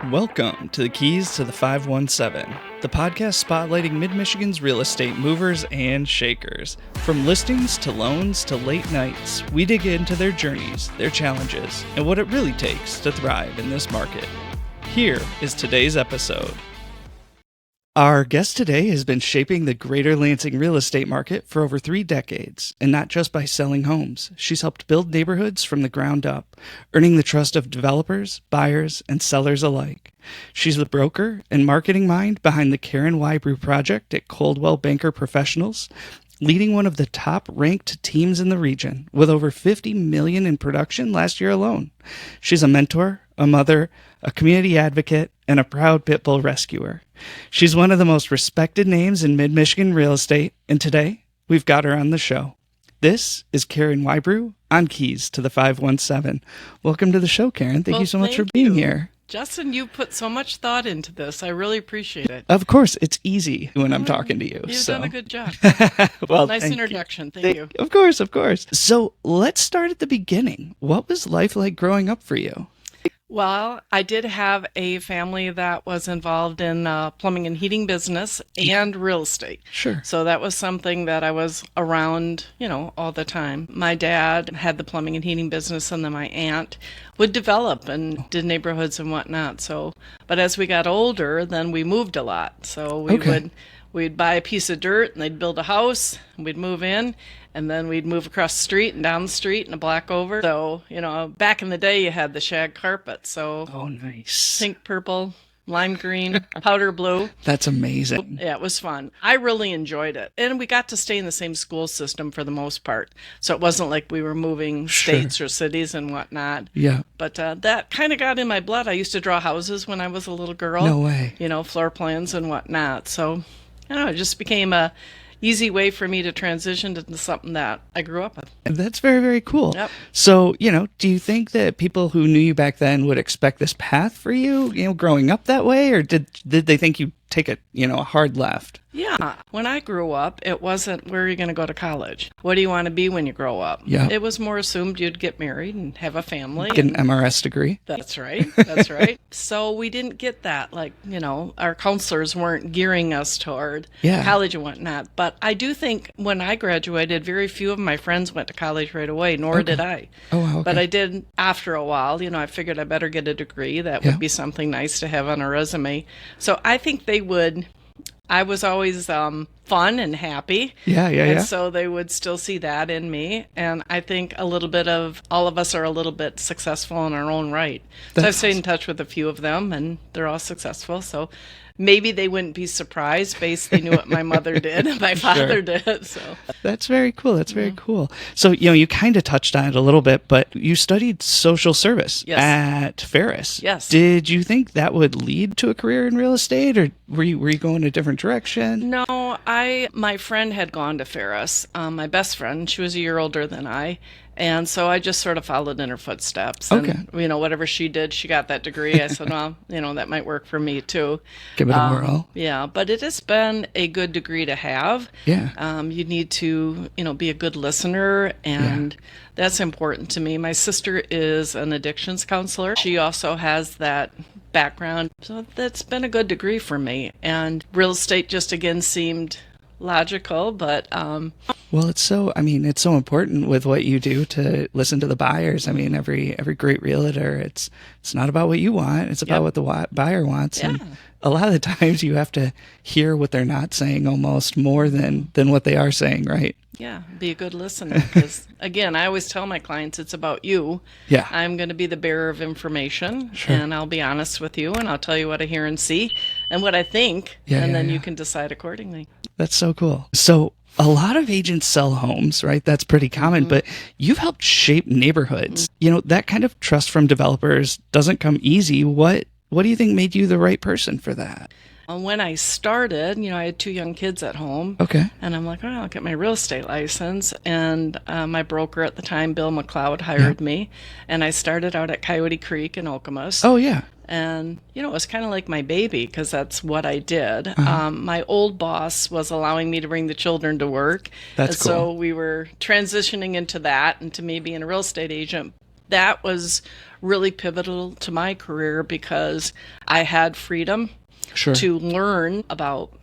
Welcome to the Keys to the 517, the podcast spotlighting Mid-Michigan's real estate movers and shakers. From listings to loans to late nights, we dig into their journeys, their challenges, and what it really takes to thrive in this market. Here is today's episode. Our guest today has been shaping the greater Lansing real estate market for over 3 decades, and not just by selling homes. She's helped build neighborhoods from the ground up, earning the trust of developers, buyers, and sellers alike. She's the broker and marketing mind behind the Carin Whybrew project at Coldwell Banker Professionals, leading one of the top-ranked teams in the region with over $50 million in production last year alone. She's a mentor, a mother, a community advocate, and a proud pit bull rescuer. She's one of the most respected names in mid-Michigan real estate, and today we've got her on the show. This is Carin Whybrew on Keys to the 517. Welcome to the show, Carin. Thank you so much for being here. Justin, you put so much thought into this. I really appreciate it. Of course, it's easy when I'm talking to you. You've done a good job. Well, nice introduction. Thank you. Of course, of course. So let's start at the beginning. What was life like growing up for you? Well, I did have a family that was involved in plumbing and heating business and real estate. Sure. So that was something that I was around, all the time. My dad had the plumbing and heating business, and then my aunt would develop and did neighborhoods and whatnot. So, but as we got older, then we moved a lot. So we'd buy a piece of dirt and they'd build a house and we'd move in. And then we'd move across the street and down the street and a block over. So, back in the day, you had the shag carpet. So, oh, nice. Pink, purple, lime green, powder blue. That's amazing. Yeah, it was fun. I really enjoyed it. And we got to stay in the same school system for the most part. So it wasn't like we were moving states or cities and whatnot. Yeah. But that kind of got in my blood. I used to draw houses when I was a little girl. No way. Floor plans and whatnot. So, it just became a easy way for me to transition into something that I grew up with. That's very, very cool. Yep. So, do you think that people who knew you back then would expect this path for you, growing up that way? Or did they think you'd take a hard left? Yeah. When I grew up, it wasn't, where are you going to go to college? What do you want to be when you grow up? Yeah. It was more assumed you'd get married and have a family. Get an MRS degree. That's right. That's right. So we didn't get that. Our counselors weren't gearing us toward college and whatnot. But I do think when I graduated, very few of my friends went to college right away, nor did I. Oh, wow. Okay. But I did after a while. I figured I better get a degree. That would be something nice to have on a resume. So I think they would. I was always fun and happy. And so they would still see that in me. And I think a little bit of all of us are a little bit successful in our own right. So I've stayed in touch with a few of them, and they're all successful. So maybe they wouldn't be surprised based they knew what my mother did and my father did. So that's very cool. That's very cool. So, you kind of touched on it a little bit, but you studied social service at Ferris. Yes. Did you think that would lead to a career in real estate, or were you going a different direction? No, my friend had gone to Ferris, my best friend. She was a year older than I. And so I just sort of followed in her footsteps. And, whatever she did, she got that degree. I said, well, that might work for me too. Give it a whirl. Yeah, but it has been a good degree to have. Yeah. You need to, be a good listener, and that's important to me. My sister is an addictions counselor. She also has that background. So that's been a good degree for me. And real estate just, again, seemed logical, but well, it's so important with what you do to listen to the buyers. I mean, every great realtor, it's not about what you want, it's about what the buyer wants. And a lot of the times you have to hear what they're not saying almost more than what they are saying, right? Yeah, be a good listener, because again, I always tell my clients it's about you. Yeah. I'm going to be the bearer of information, and I'll be honest with you, and I'll tell you what I hear and see and what I think, and then you can decide accordingly. That's so cool. So a lot of agents sell homes, right? That's pretty common, but you've helped shape neighborhoods. That kind of trust from developers doesn't come easy. What do you think made you the right person for that? When I started, I had 2 young kids at home. Okay. And I'm like, I'll get my real estate license. And my broker at the time, Bill McLeod, hired me. And I started out at Coyote Creek in Okemos. Oh, yeah. And, it was kind of like my baby, because that's what I did. My old boss was allowing me to bring the children to work. That's cool. So we were transitioning into that, and to me being a real estate agent. that was really pivotal to my career because I had freedom to learn about,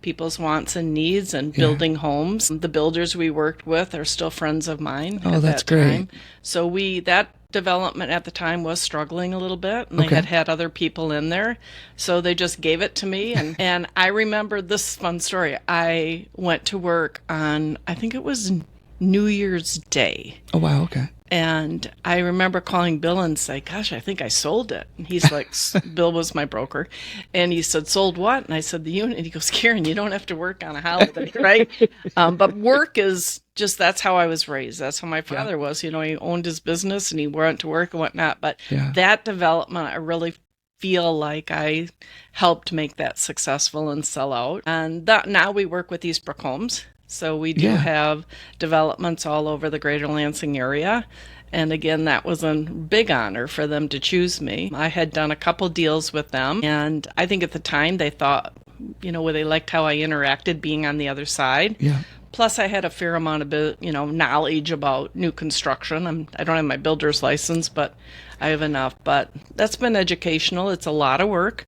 people's wants and needs and building homes. The builders we worked with are still friends of mine at that time. So that development at the time was struggling a little bit, and they had other people in there. So they just gave it to me. And I remember this fun story. I went to work on, I think it was New Year's Day. Oh, wow. Okay. And I remember calling Bill and say, gosh, I think I sold it. And he's like, Bill was my broker. And he said, sold what? And I said, the unit. And he goes, Carin, you don't have to work on a holiday, right? But work is just, that's how I was raised. That's how my father was. He owned his business and he went to work and whatnot. But that development, I really feel like I helped make that successful and sell out. And now we work with Eastbrook Homes. So we do have developments all over the greater Lansing area. And again, that was a big honor for them to choose me. I had done a couple deals with them. And I think at the time they thought, they liked how I interacted being on the other side. Yeah. Plus, I had a fair amount of, knowledge about new construction. I don't have my builder's license, but I have enough. But that's been educational. It's a lot of work.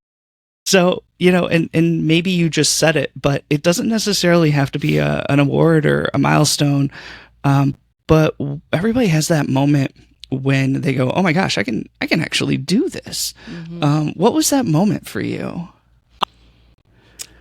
So, and maybe you just said it, but it doesn't necessarily have to be an award or a milestone. But everybody has that moment when they go, oh my gosh, I can actually do this. Mm-hmm. What was that moment for you?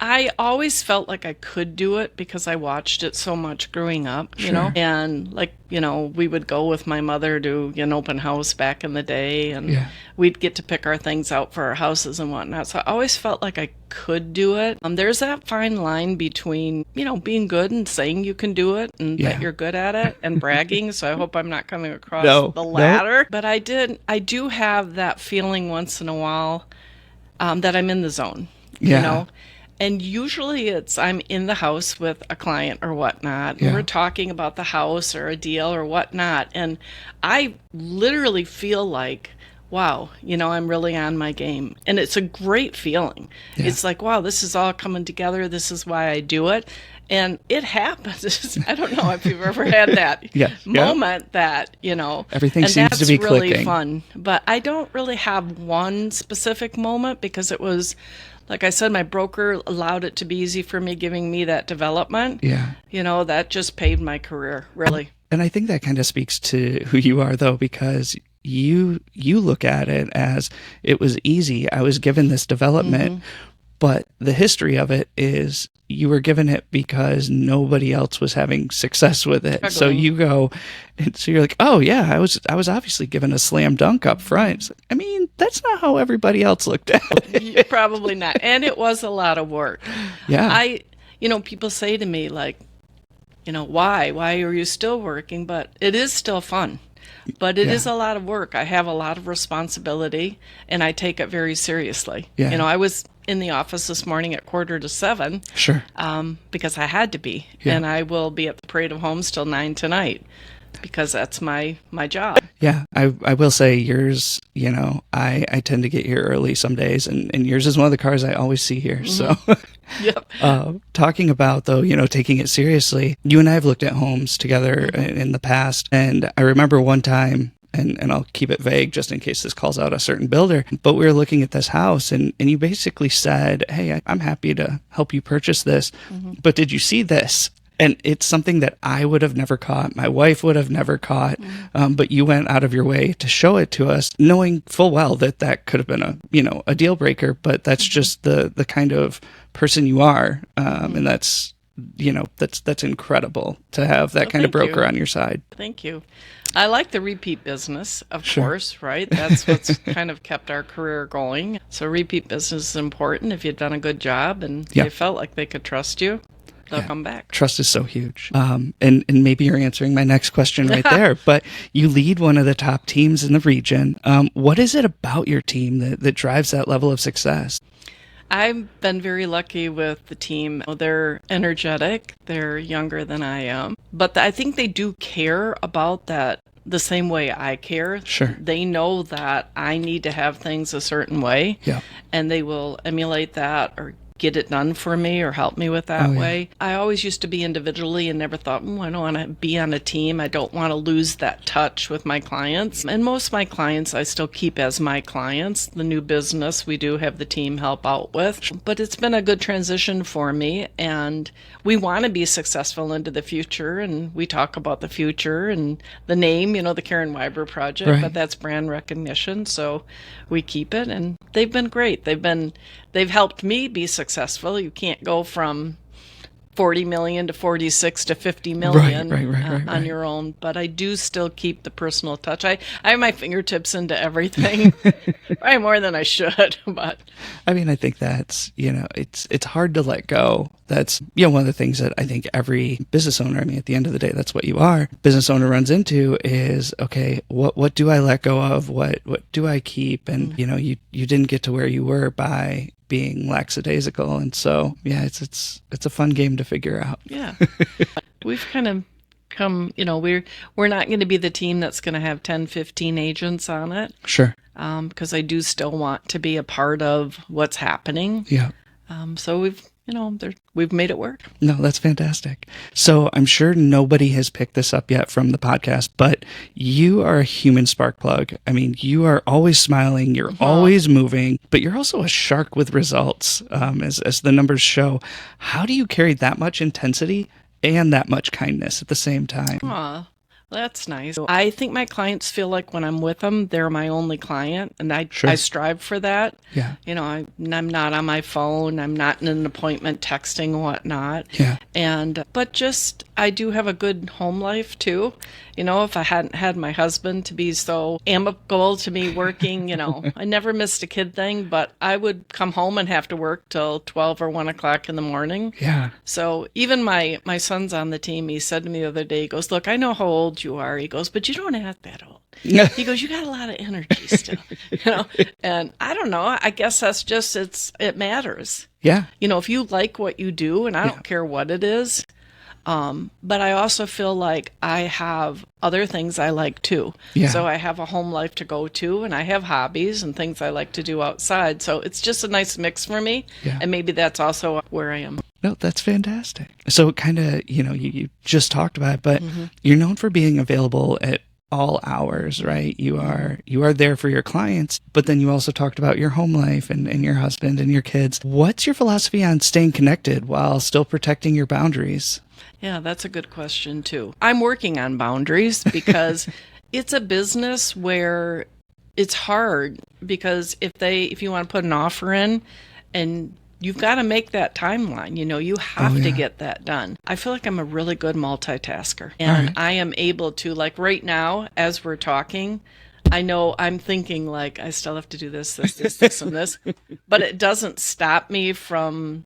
I always felt like I could do it because I watched it so much growing up, and we would go with my mother to an open house back in the day, and we'd get to pick our things out for our houses and whatnot. So I always felt like I could do it. There's that fine line between, being good and saying you can do it and that you're good at it and bragging. So I hope I'm not coming across the latter. No. But I do have that feeling once in a while that I'm in the zone, And usually I'm in the house with a client or whatnot. Yeah. We're talking about the house or a deal or whatnot. And I literally feel like, wow, I'm really on my game. And it's a great feeling. Yeah. It's like, wow, this is all coming together. This is why I do it. And it happens. I don't know if you've ever had that moment that, everything seems to be clicking. That's really fun. But I don't really have one specific moment because it was, like I said, my broker allowed it to be easy for me, giving me that development. Yeah. That just paved my career, really. And I think that kind of speaks to who you are, though, because you look at it as it was easy. I was given this development, but the history of it is you were given it because nobody else was having success with it. So you go, and so you're like, oh yeah, I was obviously given a slam dunk up front. I mean, that's not how everybody else looked at it. Probably not. And it was a lot of work. Yeah. People say to me like, why are you still working? But it is still fun. But it is a lot of work. I have a lot of responsibility, and I take it very seriously. Yeah. I was in the office this morning at 6:45. Sure. Because I had to be. Yeah. And I will be at the Parade of Homes till 9 tonight because that's my job. Yeah. I will say yours, I tend to get here early some days, and yours is one of the cars I always see here. Mm-hmm. So yep. Talking about, though, taking it seriously, you and I have looked at homes together in the past, and I remember one time, and I'll keep it vague just in case this calls out a certain builder, but we were looking at this house, and you basically said, hey, I'm happy to help you purchase this, but did you see this? And it's something that I would have never caught. My wife would have never caught. But you went out of your way to show it to us, knowing full well that could have been a deal breaker. But that's just the kind of person you are, and that's incredible to have that kind of broker on your side. Thank you. I like the repeat business, of course, right? That's what's kind of kept our career going. So repeat business is important. If you've done a good job and they felt like they could trust you, they'll come back. Trust is so huge. And maybe you're answering my next question right there, but you lead one of the top teams in the region. What is it about your team that drives that level of success? I've been very lucky with the team. They're energetic. They're younger than I am. But I think they do care about that the same way I care. Sure. They know that I need to have things a certain way. Yeah. And they will emulate that or get it done for me or help me with that way. I always used to be individually and never thought, I don't want to be on a team. I don't want to lose that touch with my clients. And most of my clients I still keep as my clients. The new business we do have the team help out with. But it's been a good transition for me, and we want to be successful into the future, and we talk about the future and the name, the Carin Whybrew project, but that's brand recognition, so we keep it, and they've been great. They've helped me be successful. You can't go from 40 million to 46 to 50 million on your own, but I do still keep the personal touch. I have my fingertips into everything, probably more than I should, but I mean, I think that's, it's hard to let go. That's, one of the things that I think every business owner, I mean, at the end of the day, that's what you are. Business owner runs into is, okay, what do I let go of? What do I keep? And, you didn't get to where you were by being lackadaisical. And so, it's a fun game to figure out. Yeah. We've kind of come, we're not going to be the team that's going to have 10, 15 agents on it. Sure. Because I do still want to be a part of what's happening. Yeah. So we've made it work. No, that's fantastic. So I'm sure nobody has picked this up yet from the podcast, but you are a human spark plug. I mean, you are always smiling, you're always moving, but you're also a shark with results, as the numbers show. How do you carry that much intensity and that much kindness at the same time? Aw, that's nice. I think my clients feel like when I'm with them, they're my only client, and I strive for that. Yeah. I'm not on my phone. I'm not in an appointment texting and whatnot. Yeah. But I do have a good home life too. If I hadn't had my husband to be so amicable to me working, I never missed a kid thing, but I would come home and have to work till 12 or 1 o'clock in the morning. Yeah. So even my son's on the team. He said to me the other day, he goes, look, I know how old you are. He goes, but you don't act that old. He goes, you got a lot of energy still, and I don't know. I guess that's just, it matters. Yeah. If you like what you do, and I don't care what it is, but I also feel like I have other things I like too. Yeah. So I have a home life to go to, and I have hobbies and things I like to do outside. So it's just a nice mix for me. Yeah. And maybe that's also where I am. No, that's fantastic. So kind of, you just talked about it, but you're known for being available at all hours, right? You are there for your clients, but then you also talked about your home life and your husband and your kids. What's your philosophy on staying connected while still protecting your boundaries? Yeah, that's a good question too. I'm working on boundaries because it's a business where it's hard, because if you want to put an offer in, and you've got to make that timeline. You have to get that done. I feel like I'm a really good multitasker, and I am able to, like right now, as we're talking, I know I'm thinking like I still have to do this, and this, but it doesn't stop me from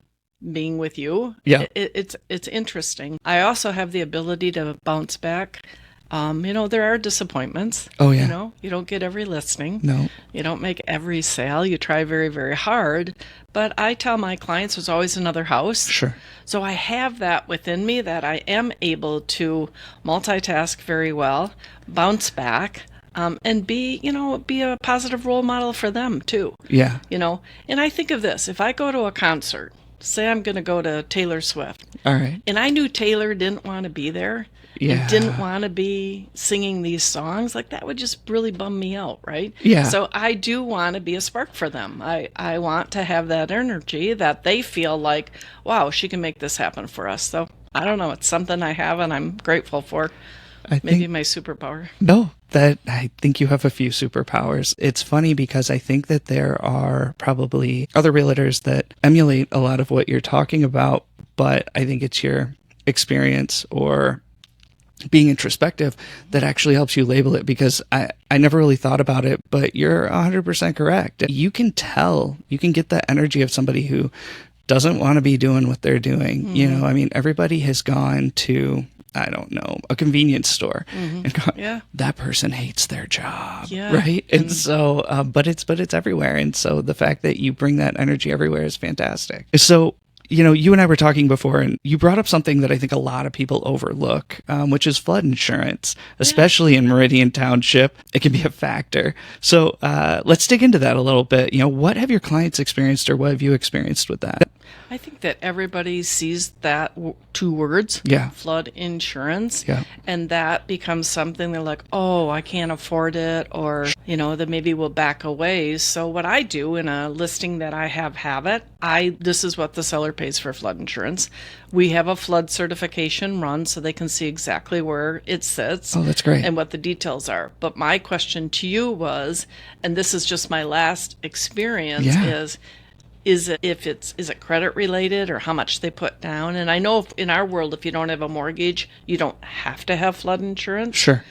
being with you. Yeah, it's interesting. I also have the ability to bounce back. There are disappointments. Oh, yeah. You don't get every listing. No. You don't make every sale. You try very, very hard. But I tell my clients there's always another house. Sure. So I have that within me, that I am able to multitask very well, bounce back, and be a positive role model for them too. Yeah. And I think of this: if I go to a concert, say I'm going to go to Taylor Swift. All right. And I knew Taylor didn't want to be there. Yeah. And didn't want to be singing these songs, like that would just really bum me out, right? Yeah. So I do want to be a spark for them. I want to have that energy that they feel like, wow, she can make this happen for us. So I don't know, it's something I have and I'm grateful for. Maybe my superpower. No, I think you have a few superpowers. It's funny because I think that there are probably other realtors that emulate a lot of what you're talking about, but I think it's your experience or being introspective that actually helps you label it, because I never really thought about it, but you're 100% correct. You can tell, you can get the energy of somebody who doesn't want to be doing what they're doing. Mm-hmm. I mean, everybody has gone to, I don't know, a convenience store and gone, that person hates their job, right? And so, but it's everywhere. And so the fact that you bring that energy everywhere is fantastic. So, you and I were talking before, and you brought up something that I think a lot of people overlook, which is flood insurance, especially in Meridian Township. It can be a factor. So let's dig into that a little bit. What have your clients experienced, or what have you experienced with that? I think that everybody sees that two words, flood insurance, and that becomes something they're like, oh, I can't afford it, or, then maybe we'll back away. So what I do in a listing that I have it, this is what the seller pays for flood insurance. We have a flood certification run so they can see exactly where it sits. Oh, that's great. And what the details are. But my question to you was, and this is just my last experience, is it credit related or how much they put down? And I know in our world, if you don't have a mortgage, you don't have to have flood insurance. Sure.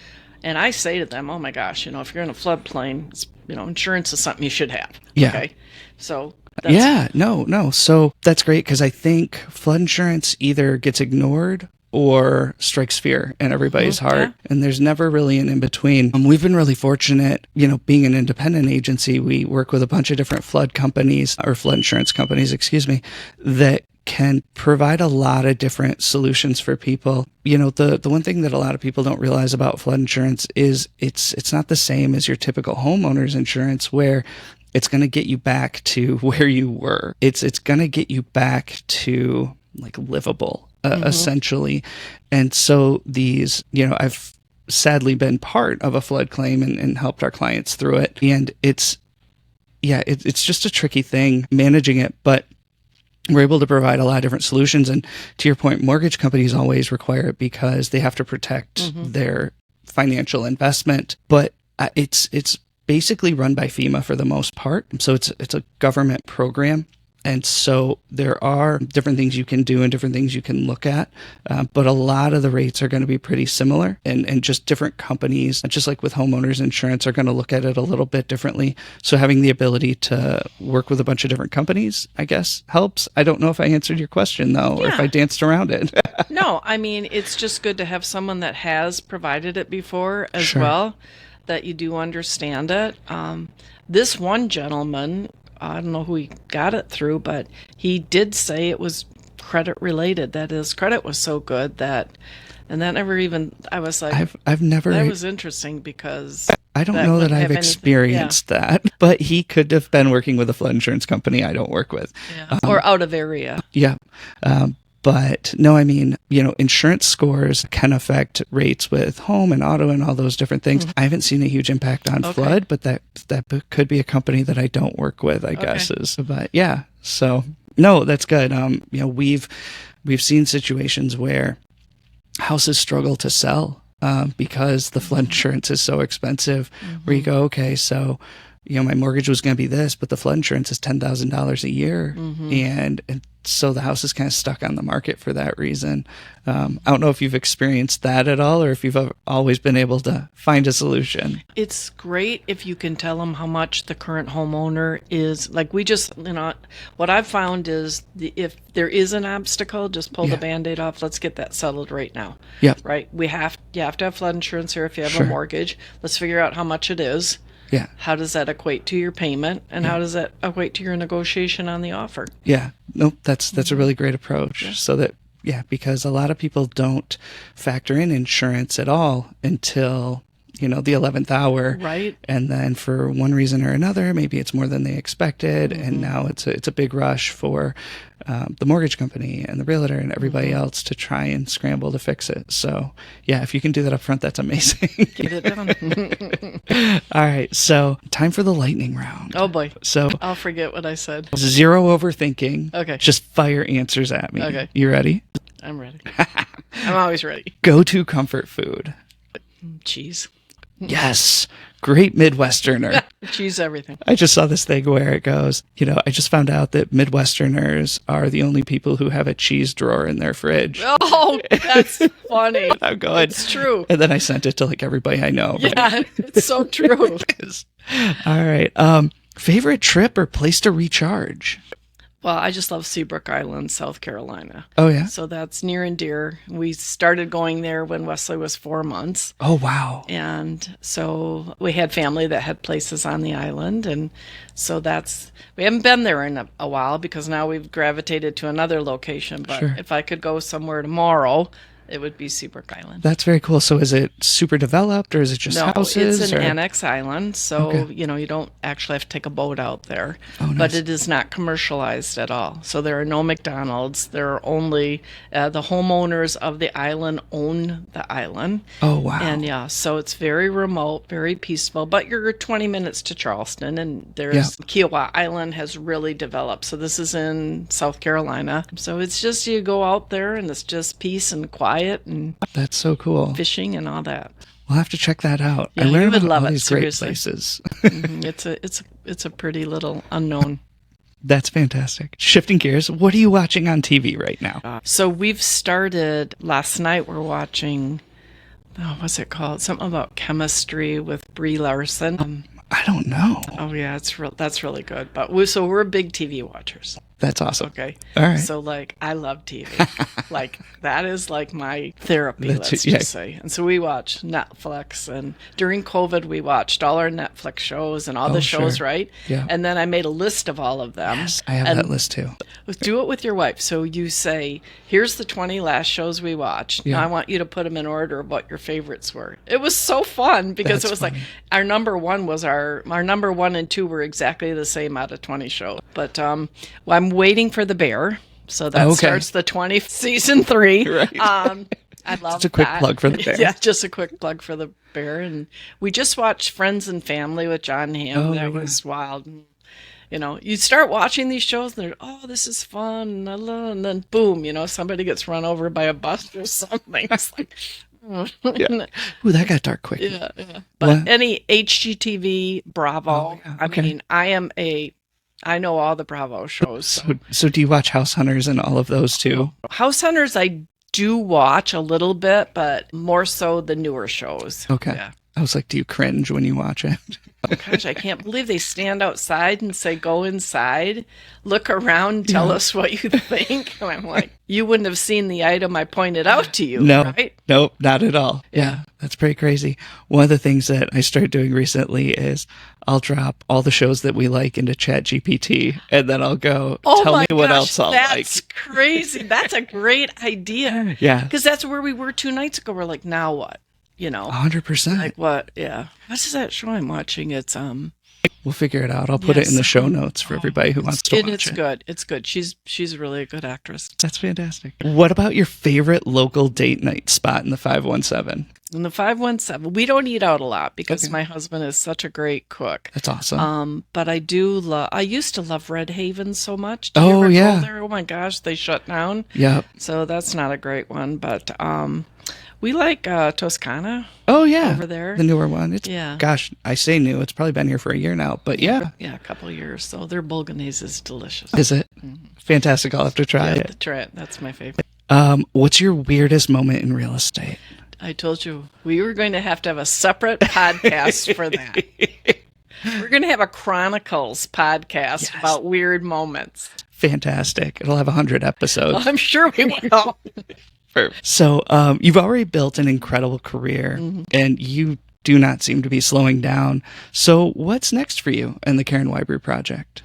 And I say to them, oh my gosh, if you're in a floodplain, insurance is something you should have. Yeah. Okay. So no. So that's great, because I think flood insurance either gets ignored or strikes fear in everybody's heart. And there's never really an in-between. We've been really fortunate, being an independent agency, we work with a bunch of different flood insurance companies, that can provide a lot of different solutions for people. The one thing that a lot of people don't realize about flood insurance is it's not the same as your typical homeowner's insurance, where it's going to get you back to where you were. It's going to get you back to like livable, essentially. And so these, I've sadly been part of a flood claim and helped our clients through it. And it's just a tricky thing managing it, but we're able to provide a lot of different solutions. And to your point, mortgage companies always require it because they have to protect their financial investment. But it's basically run by FEMA for the most part. So it's a government program. And so there are different things you can do and different things you can look at. But a lot of the rates are going to be pretty similar, and just different companies, just like with homeowners insurance, are going to look at it a little bit differently. So having the ability to work with a bunch of different companies, I guess, helps. I don't know if I answered your question, though, or if I danced around it. No, I mean, it's just good to have someone that has provided it before as well, that you do understand it. This one gentleman, I don't know who he got it through, but he did say it was credit related. That his credit was so good that I was like, I've never. That was interesting because I don't know that I've experienced that, but he could have been working with a flood insurance company I don't work with, or out of area. Yeah. But no, I mean, insurance scores can affect rates with home and auto and all those different things. I haven't seen a huge impact on flood, but that could be a company that I don't work with, I guess is. But yeah, so no, that's good. We've seen situations where houses struggle to sell because the flood insurance is so expensive, where you go, okay, so my mortgage was going to be this, but the flood insurance is $10,000 a year. And so the house is kind of stuck on the market for that reason. I don't know if you've experienced that at all, or if you've always been able to find a solution. It's great if you can tell them how much the current homeowner is. Like we just, what I've found is if there is an obstacle, just pull the Band-Aid off. Let's get that settled right now. Yeah. Right. You have to have flood insurance here if you have a mortgage. Let's figure out how much it is. Yeah. How does that equate to your payment, and how does that equate to your negotiation on the offer? Yeah. Nope. That's a really great approach. Yeah. So that, because a lot of people don't factor in insurance at all until, the 11th hour. Right. And then for one reason or another, maybe it's more than they expected. And now it's a big rush for the mortgage company and the realtor and everybody else to try and scramble to fix it. So if you can do that up front, that's amazing. Get it done. All right. So time for the lightning round. Oh boy. So I'll forget what I said. Zero overthinking. Okay. Just fire answers at me. Okay. You ready? I'm ready. I'm always ready. Go-to comfort food. Cheese. Yes. Great Midwesterner. Cheese everything. I just saw this thing where it goes, I just found out that Midwesterners are the only people who have a cheese drawer in their fridge. Oh, that's funny. I'm going. It's true. And then I sent it to everybody I know. Yeah, it's so true. It is. All right. Favorite trip or place to recharge? Well, I just love Seabrook Island, South Carolina. Oh, yeah? So that's near and dear. We started going there when Wesley was 4 months. Oh, wow. And so we had family that had places on the island. And so we haven't been there in a while because now we've gravitated to another location. But if I could go somewhere tomorrow, It would be Seabrook Island. That's very cool. So is it super developed, or is it just houses? It's an annex island, so you don't actually have to take a boat out there. Oh, nice. But it is not commercialized at all. So there are no McDonald's. There are only the homeowners of the island own the island. Oh, wow. And so it's very remote, very peaceful. But you're 20 minutes to Charleston, and there's Kiowa Island has really developed. So this is in South Carolina. So it's just you go out there, and it's just peace and quiet. And that's so cool. Fishing and all that. We'll have to check that out. Yeah, I learned you would about love all it, these seriously. great places. It's a pretty little unknown. That's fantastic. Shifting gears, what are you watching on TV right now? So we've started, last night we're watching, what's it called? Something about chemistry with Brie Larson. I don't know. Oh yeah, that's really good. But we're big TV watchers. That's awesome. Okay. All right. So I love TV. That is my therapy, let's just say. And so we watch Netflix, and during COVID we watched all our Netflix shows and all the shows, right? Yeah. And then I made a list of all of them. Yes, I have that list too. Do it with your wife. So you say, here's the 20 last shows we watched. Yeah. Now I want you to put them in order of what your favorites were. It was so fun because it was funny. Our number one was our number 1 and 2 were exactly the same out of 20 shows. But I'm waiting for The Bear. So that starts the 20th season 3. Right. I love just a quick plug for The Bear. Yeah, just a quick plug for The Bear. And we just watched Friends and Family with John Hamm. That was wild. You start watching these shows and they're, this is fun. And then boom, somebody gets run over by a bus or something. It's like, yeah. Ooh, that got dark quick. Yeah. But any HGTV, Bravo. I know all the Bravo shows. So do you watch House Hunters and all of those too? House Hunters, I do watch a little bit, but more so the newer shows. Okay. Yeah. I was like, do you cringe when you watch it? Oh, gosh, I can't believe they stand outside and say, go inside, look around, tell us what you think. And I'm like, you wouldn't have seen the item I pointed out to you, right? Nope, not at all. Yeah, that's pretty crazy. One of the things that I started doing recently is I'll drop all the shows that we like into ChatGPT, and then I'll go, tell me what else I'll like. That's crazy. That's a great idea. Yeah. Because that's where we were 2 nights ago. We're like, now what? 100%. Like what? Yeah. What's that show I'm watching? It's We'll figure it out. I'll put it in the show notes for everybody who wants to watch it. It's good. It's good. She's really a good actress. That's fantastic. What about your favorite local date night spot in the 517? In the 517, we don't eat out a lot because my husband is such a great cook. That's awesome. But I used to love Red Haven so much. Did you ever go there? Oh my gosh, they shut down. Yep. So that's not a great one, but we like Toscana. Oh, yeah. Over there. The newer one. Gosh, I say new. It's probably been here for a year now, but yeah. Yeah, a couple of years. So their bolognese is delicious. Is it? Mm-hmm. Fantastic. I'll have to try it. Try it. That's my favorite. What's your weirdest moment in real estate? I told you we were going to have a separate podcast for that. We're going to have a Chronicles podcast about weird moments. Fantastic. It'll have 100 episodes. I'm sure we will. So you've already built an incredible career, and you do not seem to be slowing down. So what's next for you and the Carin Whybrew project?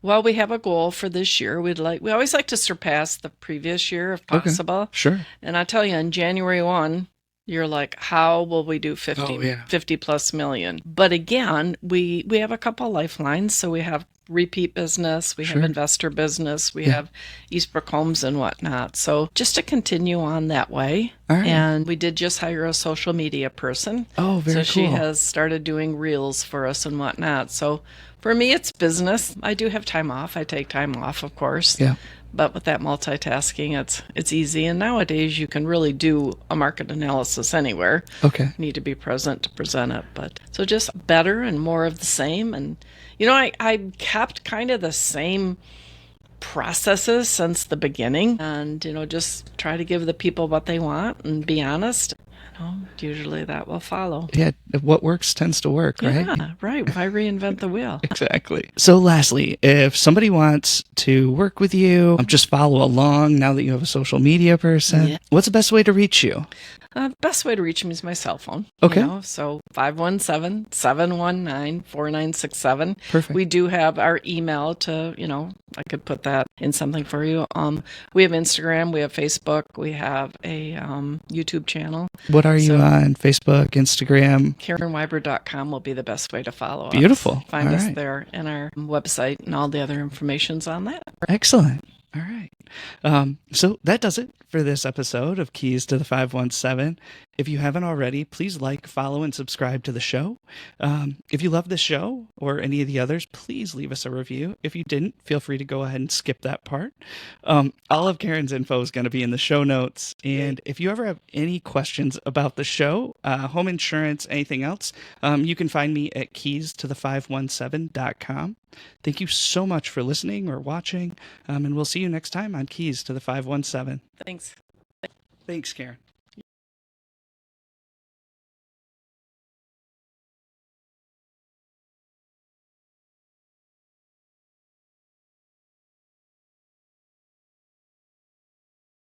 Well, we have a goal for this year. We always like to surpass the previous year if possible. Okay. Sure. And I tell you, on January 1, you're like, how will we do 50 plus million? But again, we have a couple lifelines. So we have repeat business, we have investor business, we have Eastbrook Homes and whatnot. So just to continue on that way. All right. And we did just hire a social media person. Oh, very cool. So she has started doing reels for us and whatnot. So for me, it's business. I do have time off. I take time off, of course. Yeah. But with that multitasking, it's easy. And nowadays, you can really do a market analysis anywhere. Okay. You need to be present to present it. But so just better and more of the same. And, I kept kind of the same processes since the beginning. And, just try to give the people what they want and be honest. Usually that will follow. Yeah, what works tends to work, right? Yeah, right. Why reinvent the wheel? Exactly. So lastly, if somebody wants to work with you, just follow along now that you have a social media person, what's the best way to reach you? Best way to reach me is my cell phone. Okay. So 517-719-4967. Perfect. We do have our email to, I could put that in something for you. We have Instagram, we have Facebook, we have a YouTube channel. What are you on Facebook, Instagram? CarinWhybrew.com will be the best way to follow us. Beautiful. Find us there, and our website and all the other information's on that. Excellent. All right. So that does it for this episode of Keys to the 517. If you haven't already, please like, follow, and subscribe to the show. If you love the show or any of the others, please leave us a review. If you didn't, feel free to go ahead and skip that part. All of Carin's info is going to be in the show notes. And if you ever have any questions about the show, home insurance, anything else, you can find me at keysto the517.com. Thank you so much for listening or watching, and we'll see you next time on Keys to the 517. Thanks. Thanks, Carin.